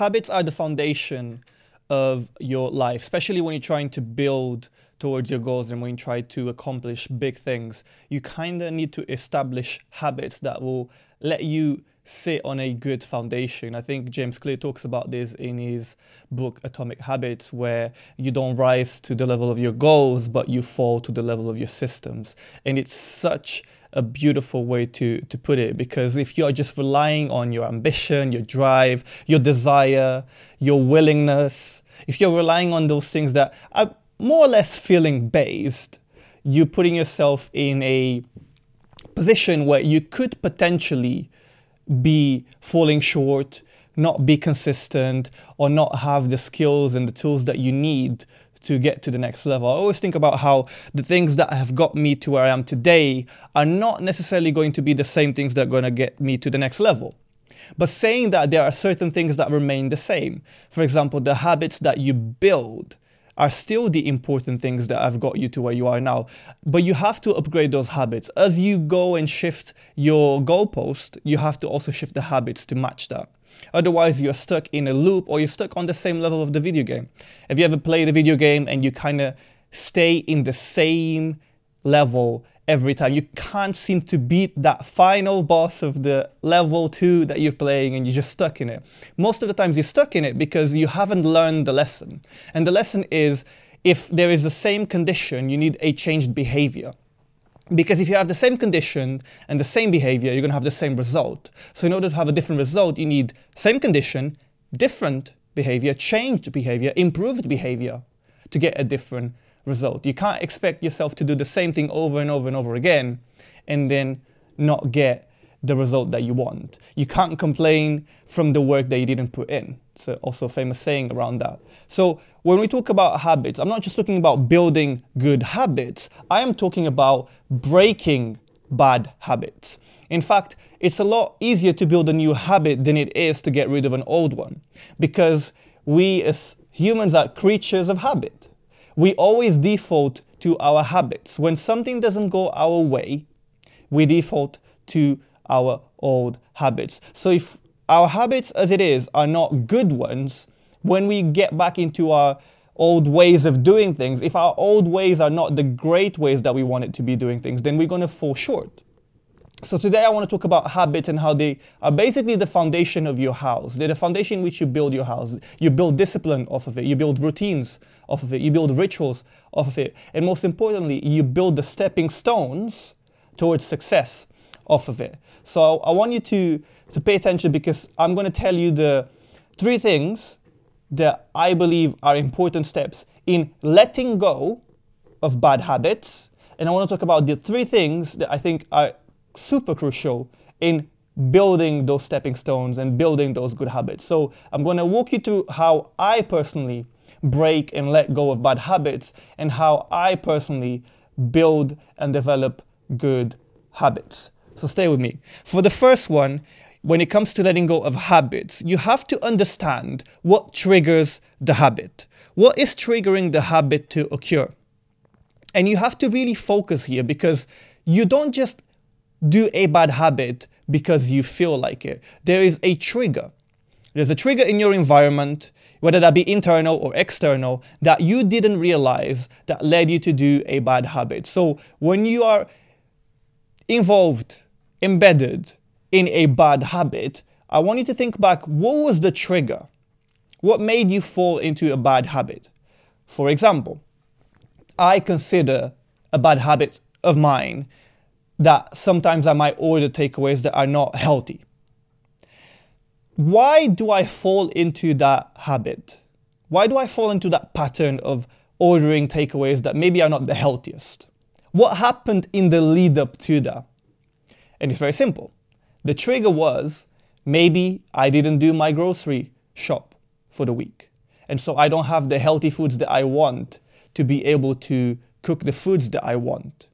Habits are the foundation of your life, especially when you're trying to build towards your goals and when you try to accomplish big things. You kind of need to establish habits that will let you sit on a good foundation. I think James Clear talks about this in his book Atomic Habits, where you don't rise to the level of your goals, but you fall to the level of your systems. And it's such a beautiful way to put it, because if you're just relying on your ambition, your drive, your desire, your willingness, if you're relying on those things that are more or less feeling based, you're putting yourself in a position where you could potentially be falling short, not be consistent, or not have the skills and the tools that you need to get to the next level. I always think about how the things that have got me to where I am today are not necessarily going to be the same things that are going to get me to the next level. But saying that, there are certain things that remain the same. For example, the habits that you build are still the important things that have got you to where you are now. But you have to upgrade those habits. As you go and shift your goalpost, you have to also shift the habits to match that. Otherwise, you're stuck in a loop, or you're stuck on the same level of the video game. Have you ever played a video game and you kind of stay in the same level every time? You can't seem to beat that final boss of the level 2 that you're playing, and you're just stuck in it. Most of the times you're stuck in it because you haven't learned the lesson. And the lesson is, if there is the same condition, you need a changed behavior. Because if you have the same condition and the same behavior, you're going to have the same result. So in order to have a different result, you need same condition, different behavior, changed behavior, improved behavior to get a different result. You can't expect yourself to do the same thing over and over and over again and then not get the result that you want. You can't complain from the work that you didn't put in. So also a famous saying around that. So when we talk about habits, I'm not just talking about building good habits. I am talking about breaking bad habits. In fact, it's a lot easier to build a new habit than it is to get rid of an old one, because we as humans are creatures of habit. We always default to our habits. When something doesn't go our way, we default to our old habits. So if our habits as it is are not good ones, when we get back into our old ways of doing things, if our old ways are not the great ways that we want it to be doing things, then we're going to fall short. So today I want to talk about habits and how they are basically the foundation of your house. They're the foundation in which you build your house. You build discipline off of it. You build routines off of it. You build rituals off of it. And most importantly, you build the stepping stones towards success off of it. So I want you to pay attention, because I'm going to tell you the 3 things that I believe are important steps in letting go of bad habits. And I want to talk about the 3 things that I think are super crucial in building those stepping stones and building those good habits. So I'm going to walk you through how I personally break and let go of bad habits, and how I personally build and develop good habits. So stay with me. For the first one, when it comes to letting go of habits, you have to understand what triggers the habit. What is triggering the habit to occur? And you have to really focus here, because you don't just do a bad habit because you feel like it. There is a trigger. There's a trigger in your environment, whether that be internal or external, that you didn't realize that led you to do a bad habit. So when you are involved, embedded in a bad habit, I want you to think back, what was the trigger? What made you fall into a bad habit? For example, I consider a bad habit of mine that sometimes I might order takeaways that are not healthy. Why do I fall into that habit? Why do I fall into that pattern of ordering takeaways that maybe are not the healthiest? What happened in the lead up to that? And it's very simple. The trigger was, maybe I didn't do my grocery shop for the week. And so I don't have the healthy foods that I want to be able to cook the foods that I want.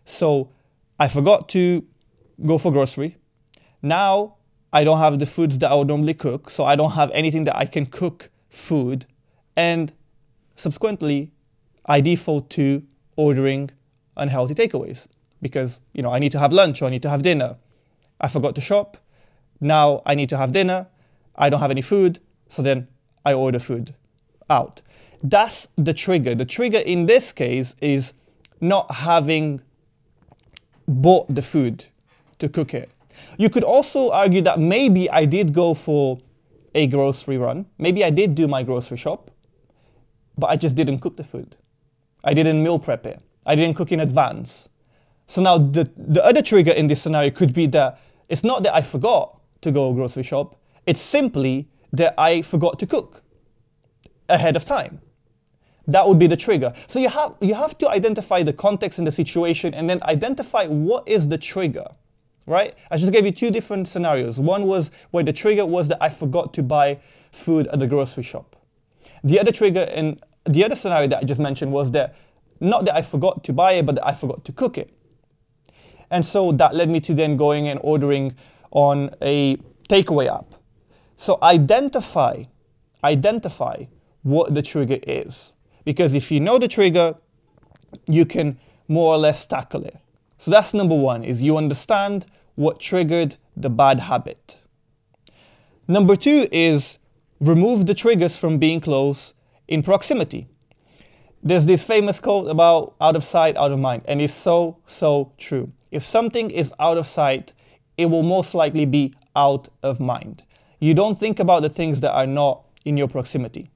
So I forgot to go for grocery. Now I don't have the foods that I would normally cook, so I don't have anything that I can cook food. And subsequently, I default to ordering unhealthy takeaways, because, I need to have lunch or I need to have dinner. I forgot to shop. Now I need to have dinner. I don't have any food. So then I order food out. That's the trigger. The trigger in this case is not having bought the food to cook it. You could also argue that maybe I did go for a grocery run. Maybe I did do my grocery shop, but I just didn't cook the food. I didn't meal prep it. I didn't cook in advance. So now the other trigger in this scenario could be that it's not that I forgot to go grocery shop, it's simply that I forgot to cook ahead of time. That would be the trigger. So you have to identify the context and the situation and then identify what is the trigger, right? I just gave you two different scenarios. One was where the trigger was that I forgot to buy food at the grocery shop. The other trigger in the other scenario that I just mentioned was that not that I forgot to buy it, but that I forgot to cook it. And so that led me to then going and ordering on a takeaway app. So identify what the trigger is. Because if you know the trigger, you can more or less tackle it. So that's number one, is you understand what triggered the bad habit. Number two is remove the triggers from being close in proximity. There's this famous quote about out of sight, out of mind, and it's so, so true. If something is out of sight, it will most likely be out of mind. You don't think about the things that are not in your proximity.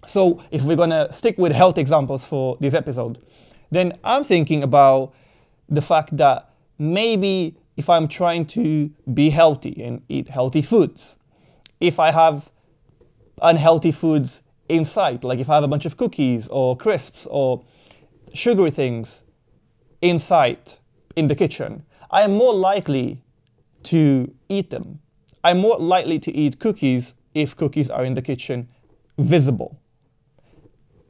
So if we're gonna stick with health examples for this episode, then I'm thinking about the fact that maybe if I'm trying to be healthy and eat healthy foods, if I have unhealthy foods in sight, like if I have a bunch of cookies or crisps or sugary things in sight in the kitchen, I am more likely to eat them. I'm more likely to eat cookies if cookies are in the kitchen visible.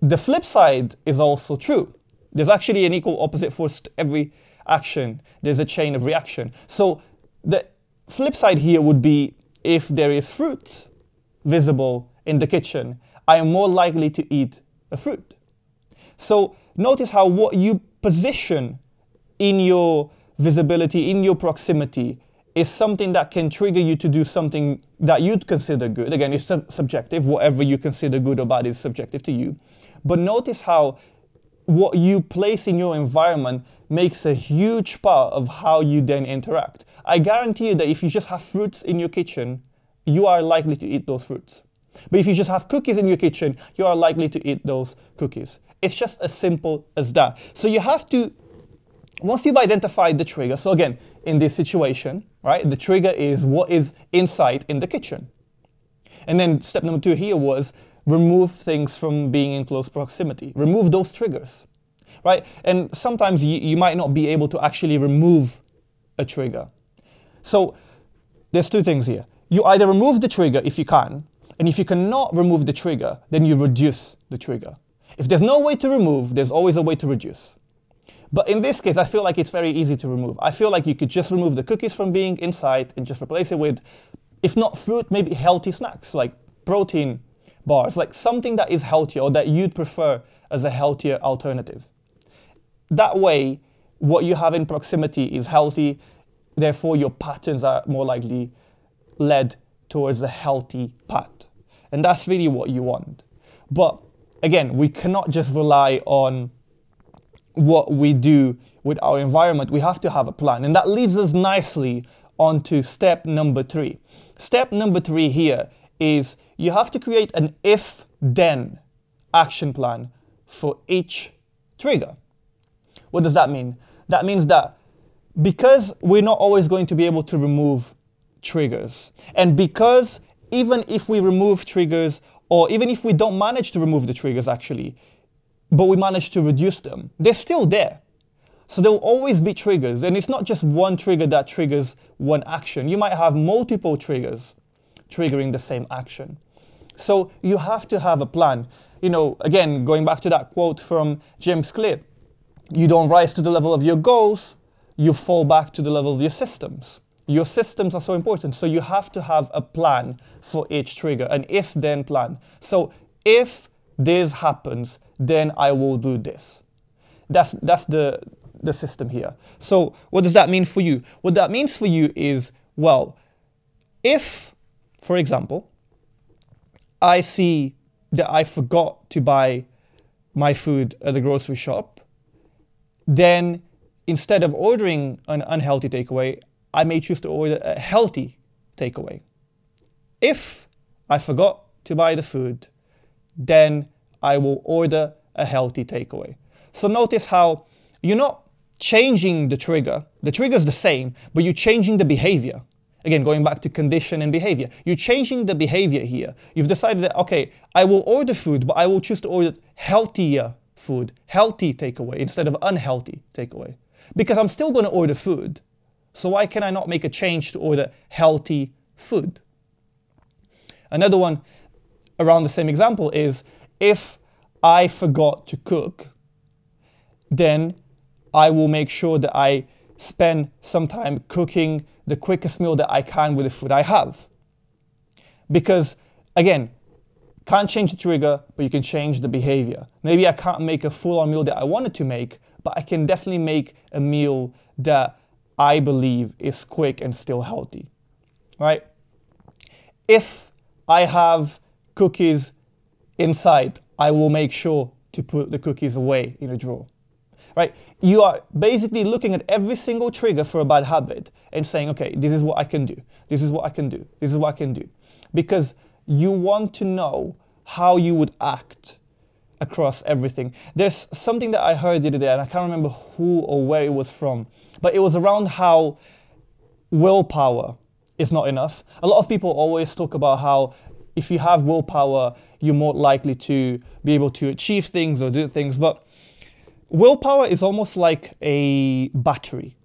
The flip side is also true. There's actually an equal opposite force to every action. There's a chain of reaction. So the flip side here would be if there is fruit visible in the kitchen, I am more likely to eat a fruit. So notice how what you position in your visibility, in your proximity, is something that can trigger you to do something that you'd consider good. Again, it's subjective. Whatever you consider good or bad is subjective to you. But notice how what you place in your environment makes a huge part of how you then interact. I guarantee you that if you just have fruits in your kitchen, you are likely to eat those fruits. But if you just have cookies in your kitchen, you are likely to eat those cookies. It's just as simple as that. So you have to, once you've identified the trigger, so again, in this situation, right, the trigger is what is in sight in the kitchen. And then step number two here was remove things from being in close proximity. Remove those triggers, right? And sometimes you might not be able to actually remove a trigger. So there's two things here. You either remove the trigger if you can, and if you cannot remove the trigger, then you reduce the trigger. If there's no way to remove, there's always a way to reduce. But in this case, I feel like it's very easy to remove. I feel like you could just remove the cookies from being in sight and just replace it with, if not fruit, maybe healthy snacks, like protein bars, like something that is healthier or that you'd prefer as a healthier alternative. That way, what you have in proximity is healthy, therefore your patterns are more likely led towards a healthy path. And that's really what you want. But again, we cannot just rely on what we do with our environment. We have to have a plan. And that leads us nicely onto step number three. Step number three here is you have to create an if-then action plan for each trigger. What does that mean? That means that because we're not always going to be able to remove triggers, and because even if we remove triggers, or even if we don't manage to remove the triggers actually, but we manage to reduce them, they're still there. So there will always be triggers, and it's not just one trigger that triggers one action. You might have multiple triggers triggering the same action. So you have to have a plan. You know, again, going back to that quote from James Clear, you don't rise to the level of your goals, you fall back to the level of your systems. Your systems are so important, so you have to have a plan for each trigger, an if-then plan. So if this happens, then I will do this. That's the system here. So what does that mean for you? What that means for you is, well, if, for example, I see that I forgot to buy my food at the grocery shop, then instead of ordering an unhealthy takeaway, I may choose to order a healthy takeaway. If I forgot to buy the food, then I will order a healthy takeaway. So notice how you're not changing the trigger. The trigger is the same, but you're changing the behavior. Again, going back to condition and behavior. You're changing the behavior here. You've decided that, okay, I will order food, but I will choose to order healthier food, healthy takeaway instead of unhealthy takeaway. Because I'm still going to order food. So why can I not make a change to order healthy food? Another one around the same example is if I forgot to cook, then I will make sure that I spend some time cooking the quickest meal that I can with the food I have. Because, again, can't change the trigger, but you can change the behavior. Maybe I can't make a full-on meal that I wanted to make, but I can definitely make a meal that I believe is quick and still healthy, right? If I have cookies inside, I will make sure to put the cookies away in a drawer. Right? You are basically looking at every single trigger for a bad habit and saying, okay, this is what I can do. This is what I can do. This is what I can do. Because you want to know how you would act across everything. There's something that I heard the other day, and I can't remember who or where it was from, but it was around how willpower is not enough. A lot of people always talk about how if you have willpower, you're more likely to be able to achieve things or do things, but willpower is almost like a battery.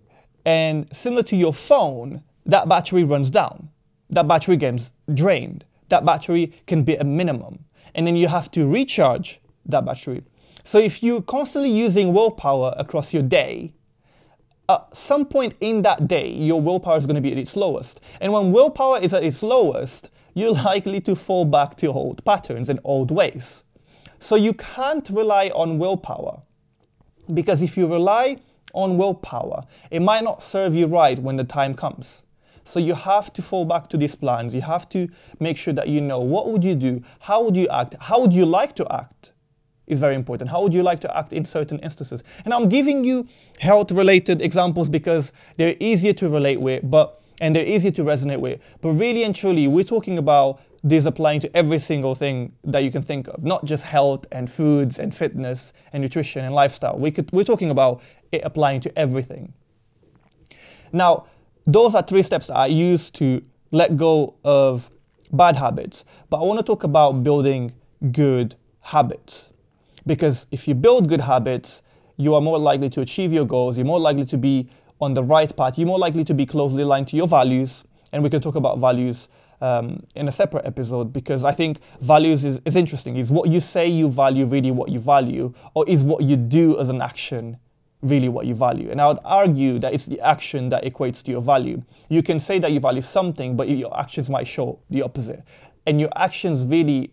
And similar to your phone, that battery runs down. That battery gets drained. That battery can be a minimum. And then you have to recharge that battery. So if you're constantly using willpower across your day, at some point in that day, your willpower is going to be at its lowest. And when willpower is at its lowest, you're likely to fall back to old patterns and old ways. So you can't rely on willpower. Because if you rely on willpower, it might not serve you right when the time comes. So you have to fall back to these plans. You have to make sure that you know what would you do, how would you act, how would you like to act is very important. How would you like to act in certain instances? And I'm giving you health-related examples because they're easier to relate with, and they're easier to resonate with. But really and truly, we're talking about this applying to every single thing that you can think of, not just health and foods and fitness and nutrition and lifestyle. We're talking about it applying to everything. Now, those are 3 steps that I use to let go of bad habits. But I want to talk about building good habits. Because if you build good habits, you are more likely to achieve your goals. You're more likely to be on the right path. You're more likely to be closely aligned to your values. And we can talk about values in a separate episode, because I think values is interesting. Is what you say you value really what you value, or is what you do as an action really what you value? And I would argue that it's the action that equates to your value. You can say that you value something, but your actions might show the opposite. And your actions really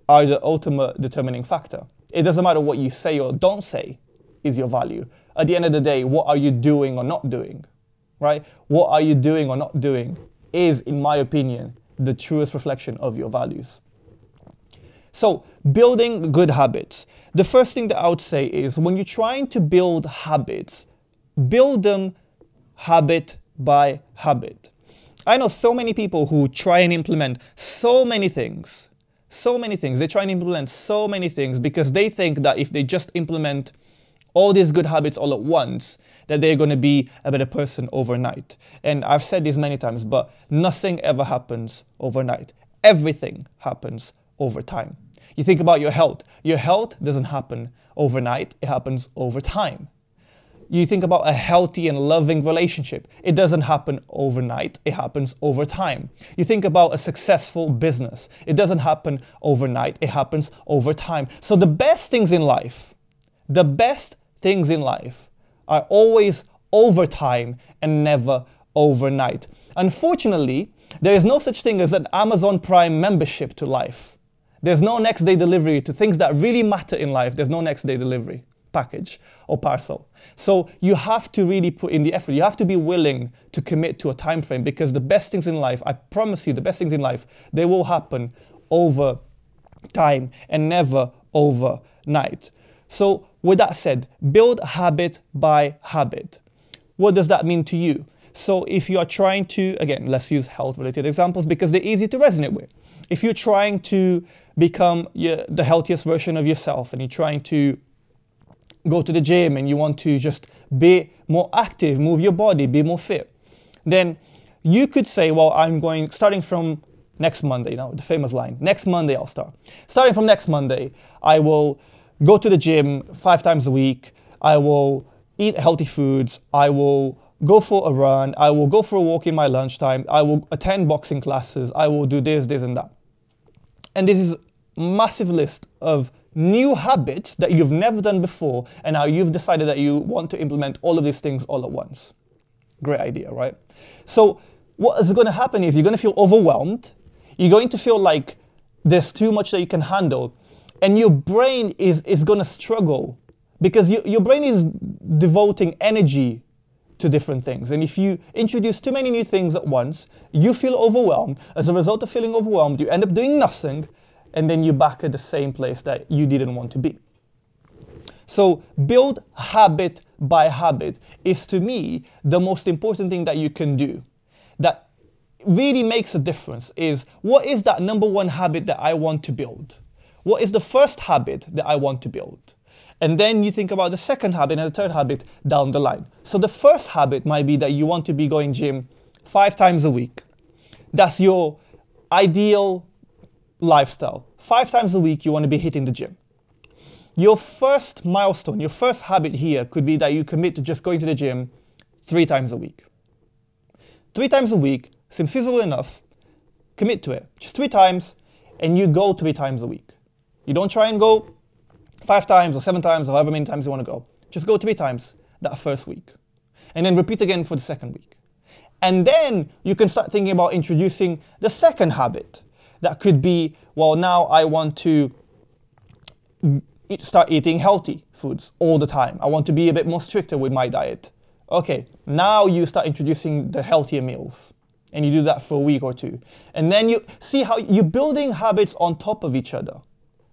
are the ultimate determining factor. It doesn't matter what you say or don't say is your value. At the end of the day, what are you doing or not doing, right? What are you doing or not doing is, in my opinion, the truest reflection of your values. So, building good habits. The first thing that I would say is when you're trying to build habits, build them habit by habit. I know so many people who try and implement so many things. They try and implement so many things because they think that if they just implement all these good habits all at once, that they're going to be a better person overnight. And I've said this many times, but nothing ever happens overnight. Everything happens over time. You think about your health. Your health doesn't happen overnight. It happens over time. You think about a healthy and loving relationship. It doesn't happen overnight. It happens over time. You think about a successful business. It doesn't happen overnight. It happens over time. So the best things in life are always over time and never overnight. Unfortunately, there is no such thing as an Amazon Prime membership to life. There's no next day delivery to things that really matter in life. There's no next day delivery package or parcel. So you have to really put in the effort. You have to be willing to commit to a time frame, because the best things in life, I promise you, the best things in life, they will happen over time and never overnight. So with that said, build habit by habit. What does that mean to you? So if you are trying to, again, let's use health related examples because they're easy to resonate with. If you're trying to become the healthiest version of yourself and you're trying to go to the gym and you want to just be more active, move your body, be more fit, then you could say, well, starting from next Monday, the famous line, next Monday I'll start. Starting from next Monday, I will go to the gym 5 times a week. I will eat healthy foods. I will go for a run. I will go for a walk in my lunchtime. I will attend boxing classes. I will do this, this, and that. And this is a massive list of new habits that you've never done before, and now you've decided that you want to implement all of these things all at once. Great idea, right? So what is going to happen is you're going to feel overwhelmed. You're going to feel like there's too much that you can handle, and your brain is going to struggle because your brain is devoting energy to different things. And if you introduce too many new things at once, you feel overwhelmed. As a result of feeling overwhelmed, you end up doing nothing, and then you're back at the same place that you didn't want to be. So build habit by habit is, to me, the most important thing that you can do. That really makes a difference is, what is that number one habit that I want to build? What is the first habit that I want to build? And then you think about the second habit and the third habit down the line. So the first habit might be that you want to be going gym 5 times a week. That's your ideal lifestyle. 5 times a week you want to be hitting the gym. Your first milestone, your first habit here could be that you commit to just going to the gym 3 times a week. 3 times a week seems feasible enough. Commit to it. Just 3 times, and you go 3 times a week. You don't try and go 5 times or 7 times or however many times you want to go. Just go 3 times that first week. And then repeat again for the second week. And then you can start thinking about introducing the second habit. That could be, well, now I want to start eating healthy foods all the time. I want to be a bit more stricter with my diet. Okay, now you start introducing the healthier meals. And you do that for a week or 2. And then you see how you're building habits on top of each other.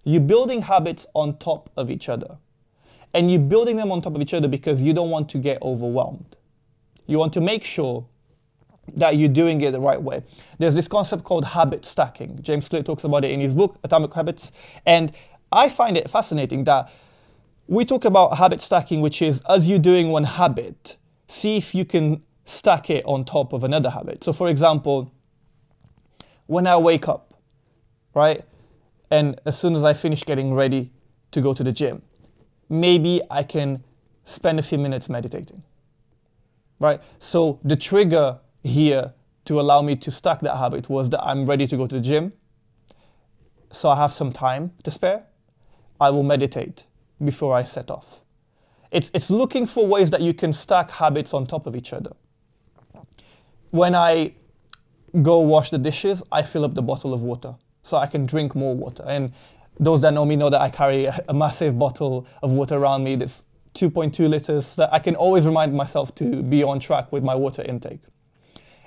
You're building habits on top of each other. And you're building them on top of each other because you don't want to get overwhelmed. You want to make sure that you're doing it the right way. There's this concept called habit stacking. James Clear talks about it in his book, Atomic Habits. And I find it fascinating that we talk about habit stacking, which is as you're doing one habit, see if you can stack it on top of another habit. So for example, when I wake up, right? And as soon as I finish getting ready to go to the gym, maybe I can spend a few minutes meditating, right? So the trigger here to allow me to stack that habit was that I'm ready to go to the gym. So I have some time to spare. I will meditate before I set off. It's looking for ways that you can stack habits on top of each other. When I go wash the dishes, I fill up the bottle of water so I can drink more water. And those that know me know that I carry a massive bottle of water around me. That's 2.2 liters that I can always remind myself to be on track with my water intake.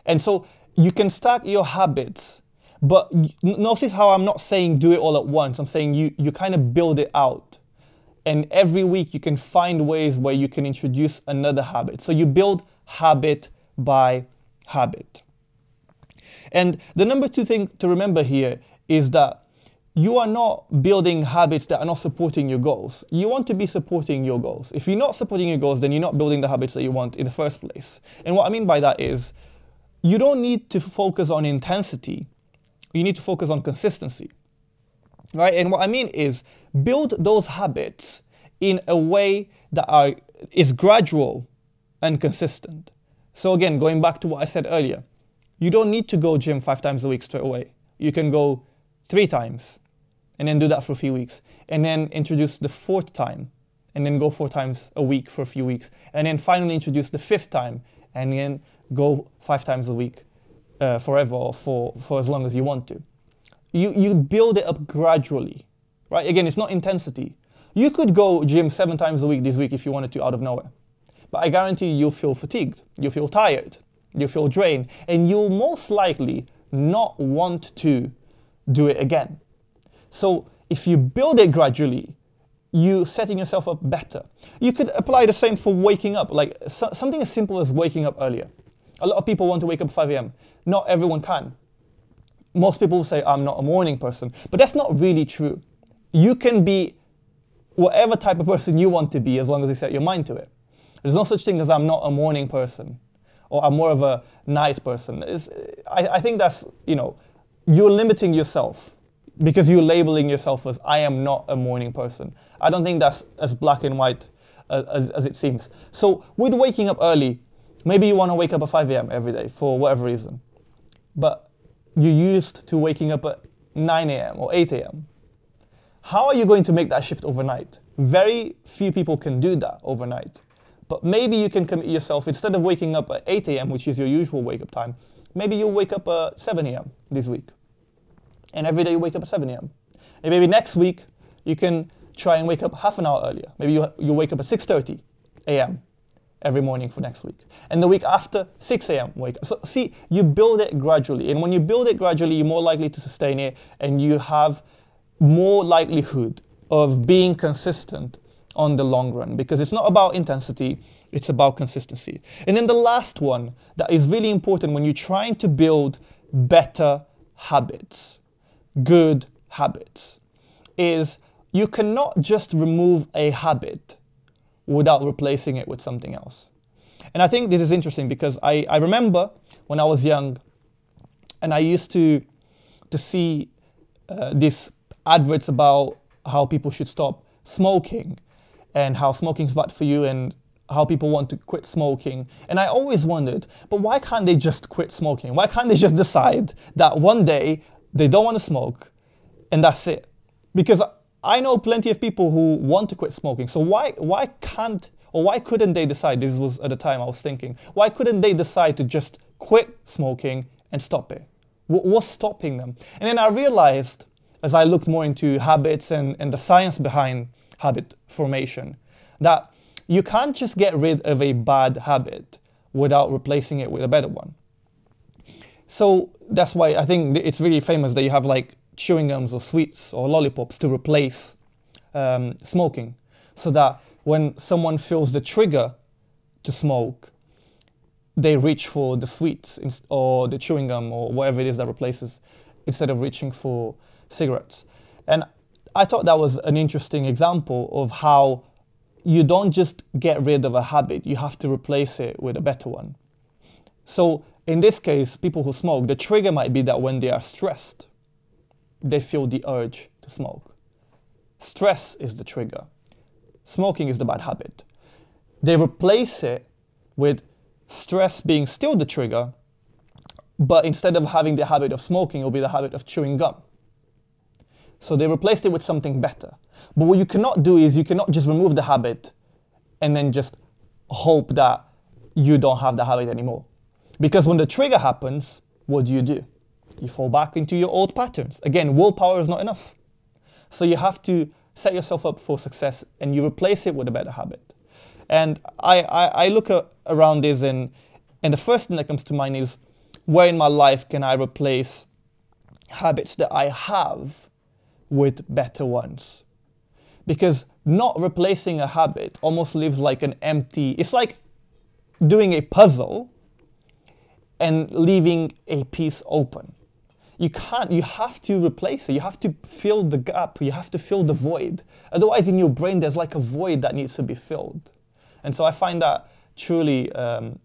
And so you can stack your habits, but notice how I'm not saying do it all at once. I'm saying you kind of build it out. And every week you can find ways where you can introduce another habit. So you build habit by habit. And the number 2 thing to remember here is that you are not building habits that are not supporting your goals. You want to be supporting your goals. If you're not supporting your goals, then you're not building the habits that you want in the first place. And what I mean by that is you don't need to focus on intensity. You need to focus on consistency, right? And what I mean is build those habits in a way that is gradual and consistent. So again, going back to what I said earlier, you don't need to go gym 5 times a week straight away. You can go 3 times and then do that for a few weeks, and then introduce the 4th time and then go 4 times a week for a few weeks, and then finally introduce the 5th time and then go 5 times a week forever or for as long as you want to. You build it up gradually, right? Again, it's not intensity. You could go gym 7 times a week this week if you wanted to out of nowhere. But I guarantee you'll feel fatigued, you'll feel tired, you'll feel drained, and you'll most likely not want to do it again. So if you build it gradually, you're setting yourself up better. You could apply the same for waking up, like something as simple as waking up earlier. A lot of people want to wake up at 5 a.m. Not everyone can. Most people will say, I'm not a morning person, but that's not really true. You can be whatever type of person you want to be as long as you set your mind to it. There's no such thing as I'm not a morning person or I'm more of a night person. I think that's, you're limiting yourself because you're labeling yourself as I am not a morning person. I don't think that's as black and white as it seems. So with waking up early, maybe you want to wake up at 5 a.m. every day for whatever reason, but you're used to waking up at 9 a.m. or 8 a.m. How are you going to make that shift overnight? Very few people can do that overnight. But maybe you can commit yourself, instead of waking up at 8 a.m., which is your usual wake-up time, maybe you'll wake up at 7 a.m. this week. And every day you wake up at 7 a.m. And maybe next week, you can try and wake up half an hour earlier. Maybe you wake up at 6:30 a.m. every morning for next week. And the week after, 6 a.m. wake up. So see, you build it gradually. And when you build it gradually, you're more likely to sustain it, and you have more likelihood of being consistent on the long run, because it's not about intensity, it's about consistency. And then the last one that is really important when you're trying to build better habits, good habits, is you cannot just remove a habit without replacing it with something else. And I think this is interesting because I remember when I was young and I used to see these adverts about how people should stop smoking and how smoking is bad for you and how people want to quit smoking. And I always wondered, but why can't they just quit smoking? Why can't they just decide that one day they don't want to smoke and that's it? Because I know plenty of people who want to quit smoking. So why couldn't they decide? This was at the time I was thinking, why couldn't they decide to just quit smoking and stop it? What's stopping them? And then I realized, as I looked more into habits and the science behind habit formation, that you can't just get rid of a bad habit without replacing it with a better one. So that's why I think it's really famous that you have like chewing gums or sweets or lollipops to replace smoking, so that when someone feels the trigger to smoke, they reach for the sweets or the chewing gum or whatever it is that replaces, instead of reaching for cigarettes. And I thought that was an interesting example of how you don't just get rid of a habit, you have to replace it with a better one. So in this case, people who smoke, the trigger might be that when they are stressed, they feel the urge to smoke. Stress is the trigger. Smoking is the bad habit. They replace it with stress being still the trigger, but instead of having the habit of smoking, it will be the habit of chewing gum. So they replaced it with something better. But what you cannot do is you cannot just remove the habit and then just hope that you don't have the habit anymore. Because when the trigger happens, what do? You fall back into your old patterns. Again, willpower is not enough. So you have to set yourself up for success and you replace it with a better habit. And I look around this and the first thing that comes to mind is, where in my life can I replace habits that I have with better ones? Because not replacing a habit almost leaves like an empty, it's like doing a puzzle and leaving a piece open. You have to replace it. You have to fill the gap. You have to fill the void. Otherwise in your brain, there's like a void that needs to be filled. And so I find that truly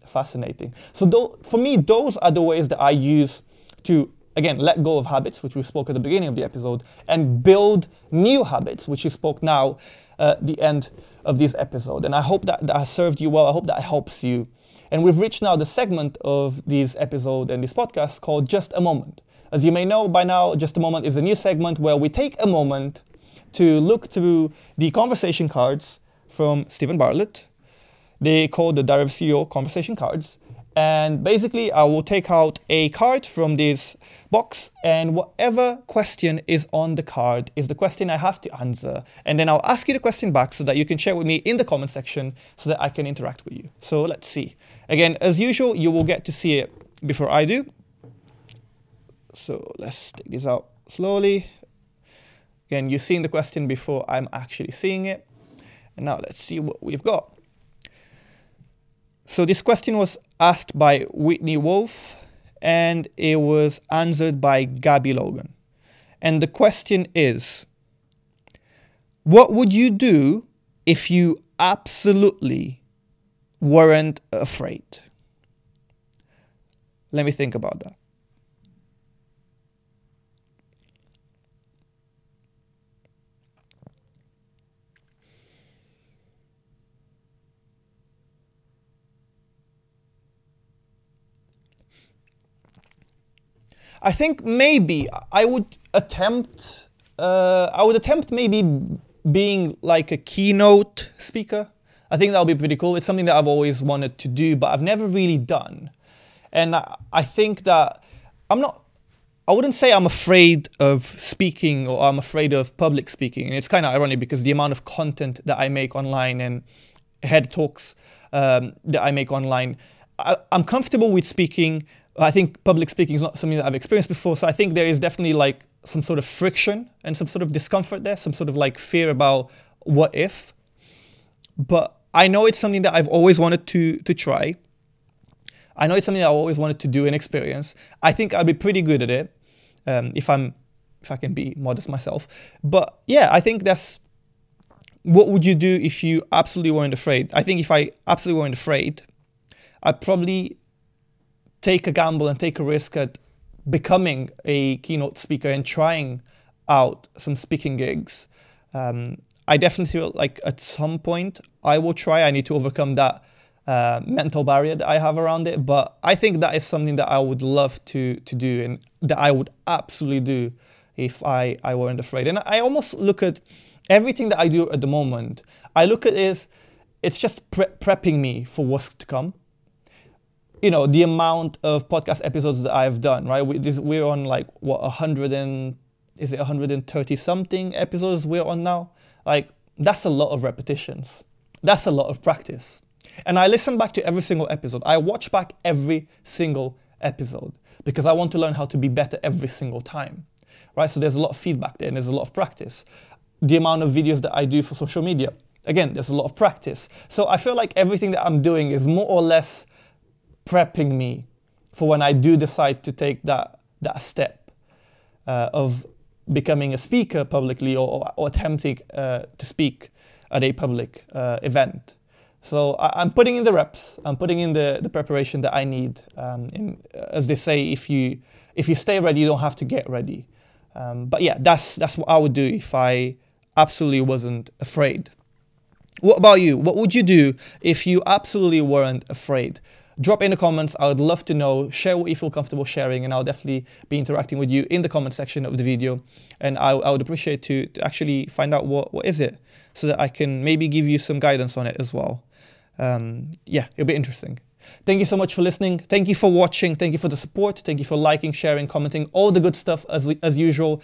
fascinating. So for me, those are the ways that I use to, again, let go of habits, which we spoke at the beginning of the episode, and build new habits, which we spoke now at the end of this episode. And I hope that has served you well. I hope that helps you. And we've reached now the segment of this episode and this podcast called Just a Moment. As you may know by now, Just a Moment is a new segment where we take a moment to look through the conversation cards from Stephen Bartlett. They call the Diary of a CEO conversation cards. And basically, I will take out a card from this box, and whatever question is on the card is the question I have to answer. And then I'll ask you the question back so that you can share with me in the comment section so that I can interact with you. So let's see. Again, as usual, you will get to see it before I do. So let's take this out slowly. Again, you've seen the question before I'm actually seeing it. And now let's see what we've got. So this question was asked by Whitney Wolf, and it was answered by Gabby Logan. And the question is, what would you do if you absolutely weren't afraid? Let me think about that. I think maybe I would attempt maybe being like a keynote speaker. I think that would be pretty cool. It's something that I've always wanted to do, but I've never really done. And I think that I wouldn't say I'm afraid of speaking or I'm afraid of public speaking. And it's kind of ironic because the amount of content that I make online and head talks that I make online, I'm comfortable with speaking. I think public speaking is not something that I've experienced before. So I think there is definitely like some sort of friction and some sort of discomfort there, some sort of like fear about what if. But I know it's something that I've always wanted to try. I know it's something that I always wanted to do and experience. I think I'll be pretty good at it if I can be modest myself. But yeah, I think that's what would you do if you absolutely weren't afraid? I think if I absolutely weren't afraid, I'd probably take a gamble and take a risk at becoming a keynote speaker and trying out some speaking gigs. I definitely feel like at some point I will try. I need to overcome that mental barrier that I have around it. But I think that is something that I would love to do and that I would absolutely do if I weren't afraid. And I almost look at everything that I do at the moment, I look at it as it's just prepping me for what's to come. You know, the amount of podcast episodes that I've done, right? We're on like, what, 130 something episodes we're on now? Like, that's a lot of repetitions. That's a lot of practice. And I listen back to every single episode. I watch back every single episode because I want to learn how to be better every single time, right? So there's a lot of feedback there and there's a lot of practice. The amount of videos that I do for social media, again, there's a lot of practice. So I feel like everything that I'm doing is more or less prepping me for when I do decide to take that step of becoming a speaker publicly or attempting to speak at a public event. So I'm putting in the reps. I'm putting in the preparation that I need. As they say, if you stay ready, you don't have to get ready. But yeah, that's what I would do if I absolutely wasn't afraid. What about you? What would you do if you absolutely weren't afraid? Drop in the comments. I would love to know. Share what you feel comfortable sharing, and I'll definitely be interacting with you in the comment section of the video. And I would appreciate to actually find out what is it, so that I can maybe give you some guidance on it as well. Yeah, it'll be interesting. Thank you so much for listening. Thank you for watching. Thank you for the support. Thank you for liking, sharing, commenting, all the good stuff as usual.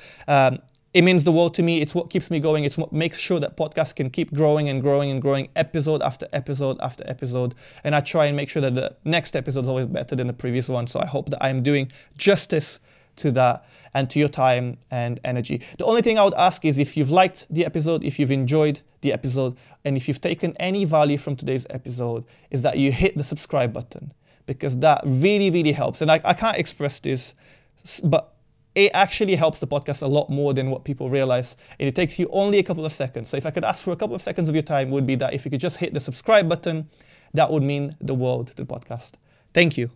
It means the world to me. It's what keeps me going. It's what makes sure that podcasts can keep growing and growing and growing, episode after episode after episode. And I try and make sure that the next episode is always better than the previous one. So I hope that I'm doing justice to that and to your time and energy. The only thing I would ask is if you've liked the episode, if you've enjoyed the episode, and if you've taken any value from today's episode, is that you hit the subscribe button, because that really, really helps. And I can't express this, but it actually helps the podcast a lot more than what people realize. And it takes you only a couple of seconds. So if I could ask for a couple of seconds of your time, would be that if you could just hit the subscribe button, that would mean the world to the podcast. Thank you.